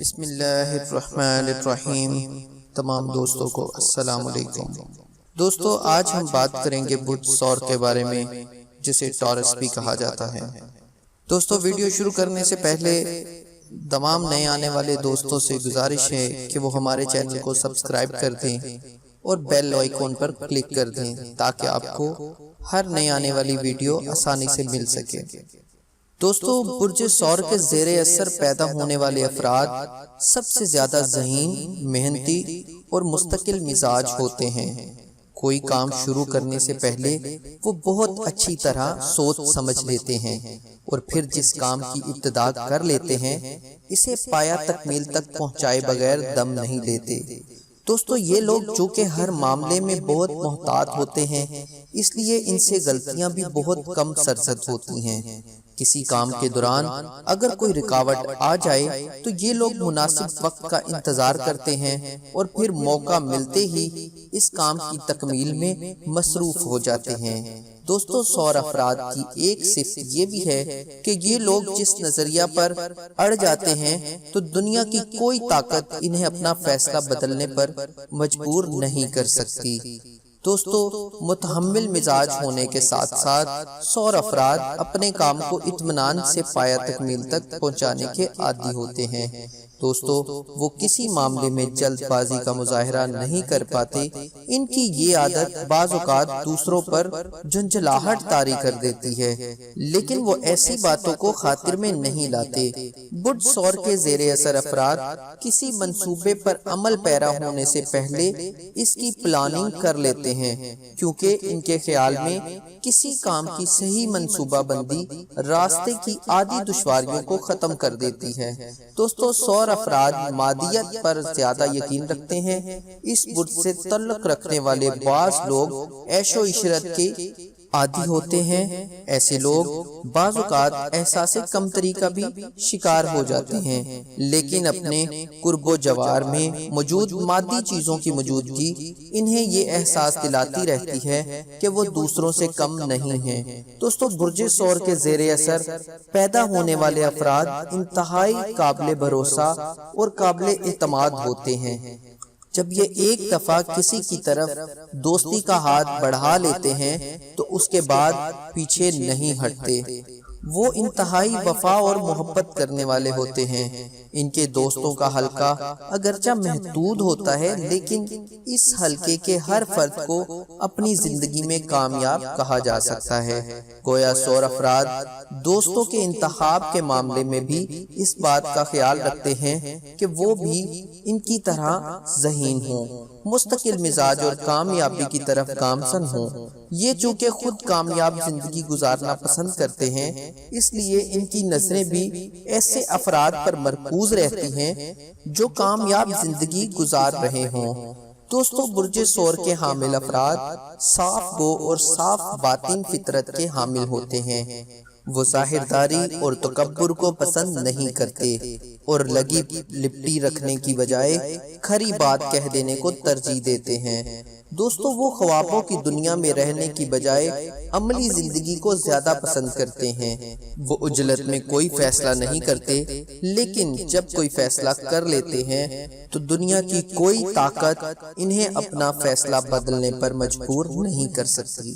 بسم اللہ الرحمن الرحیم۔ تمام دوستوں کو السلام علیکم۔ دوستو آج ہم بات کریں گے برج ثور کے بارے میں، جسے ٹورس بھی کہا جاتا ہے۔ دوستو ویڈیو شروع کرنے سے پہلے تمام نئے آنے والے دوستوں سے گزارش ہے کہ وہ ہمارے چینل کو سبسکرائب کر دیں اور بیل آئیکن پر کلک کر دیں تاکہ آپ کو ہر نئے آنے والی ویڈیو آسانی سے مل سکے۔ دوستو برج ثور کے زیر اثر پیدا ہونے والے افراد سب سے زیادہ ذہین، محنتی اور مستقل مزاج ہوتے ہیں۔ کوئی کام شروع کرنے سے پہلے وہ بہت اچھی طرح سوچ سمجھ لیتے ہیں اور پھر جس کام کی ابتدا کر لیتے ہیں اسے پایہ تکمیل تک پہنچائے بغیر دم نہیں لیتے۔ دوستو یہ لوگ جو کہ ہر معاملے میں بہت محتاط ہوتے ہیں، اس لیے ان سے غلطیاں بھی بہت کم سرزد ہوتی ہیں۔ کسی کام کے دوران اگر کوئی رکاوٹ آ جائے تو یہ لوگ مناسب وقت کا انتظار کرتے ہیں اور پھر موقع ملتے ہی اس کام کی تکمیل میں مصروف ہو جاتے ہیں۔ دوستو ثور افراد کی ایک صفت یہ بھی ہے کہ یہ لوگ جس نظریہ پر اڑ جاتے ہیں تو دنیا کی کوئی طاقت انہیں اپنا فیصلہ بدلنے پر مجبور نہیں کر سکتی۔ دوستو متحمل مزاج ہونے کے ساتھ ساتھ ثور افراد اپنے کام کو اطمینان سے پایہ تکمیل تک پہنچانے کے عادی ہوتے ہیں۔ دوستو وہ کسی معاملے میں جلد بازی کا مظاہرہ نہیں کر پاتے۔ ان کی یہ عادت بعض اوقات دوسروں پر جھنجھلاہٹ طاری کر دیتی ہے، لیکن وہ ایسی باتوں کو خاطر میں نہیں لاتے۔ برج ثور کے زیر اثر افراد کسی منصوبے پر عمل پیرا ہونے سے پہلے اس کی پلاننگ کر لیتے ہیں، کیونکہ ان کے خیال میں کسی کام کی صحیح منصوبہ بندی راستے کی آدھی دشواریوں کو ختم کر دیتی ہے۔ دوستو ثور افراد مادیت پر زیادہ یقین رکھتے ہیں۔ اس برج سے تعلق رکھنے والے بعض لوگ عیش و عشرت کے عادی ہوتے ہیں۔ ایسے لوگ بعض اوقات احساس کمتری کا بھی شکار ہو جاتے ہیں، لیکن اپنے قرب و جوار میں موجود مادی چیزوں کی موجودگی انہیں یہ احساس دلاتی رہتی ہے کہ وہ دوسروں سے کم نہیں ہیں۔ دوستو برج ثور کے زیر اثر پیدا ہونے والے افراد انتہائی قابل بھروسہ اور قابل اعتماد ہوتے ہیں۔ جب یہ ایک دفعہ کسی کی طرف دوستی کا ہاتھ بڑھا لیتے ہیں تو اس کے بعد پیچھے نہیں ہٹتے۔ وہ انتہائی وفا اور محبت کرنے والے ہوتے ہیں۔ ان کے دوستوں کا حلقہ اگرچہ محدود ہوتا ہے، لیکن اس حلقے کے ہر فرد کو اپنی زندگی میں کامیاب کہا جا سکتا ہے۔ گویا ثور افراد دوستوں کے انتخاب کے معاملے میں بھی اس بات کا خیال رکھتے ہیں کہ وہ بھی ان کی طرح ذہین ہوں، مستقل مزاج اور کامیابی کی طرف گامزن ہوں۔ یہ چونکہ خود کامیاب زندگی گزارنا پسند کرتے ہیں، اس لیے ان کی نظریں بھی ایسے افراد پر مرکوز رہتی ہیں جو کامیاب زندگی گزار رہے ہوں۔ دوستو برج ثور کے حامل افراد صاف گو اور صاف باطن فطرت کے حامل ہوتے ہیں۔ وہ ظاہرداری اور تکبر کو پسند نہیں کرتے اور لگی لپٹی رکھنے کی بجائے کھری بات کہہ دینے کو ترجیح دیتے ہیں۔ دوستو وہ خوابوں کی دنیا میں رہنے کی بجائے عملی زندگی کو زیادہ پسند کرتے ہیں۔ وہ عجلت میں کوئی فیصلہ نہیں کرتے، لیکن جب کوئی فیصلہ کر لیتے ہیں تو دنیا کی کوئی طاقت انہیں اپنا فیصلہ بدلنے پر مجبور نہیں کر سکتی۔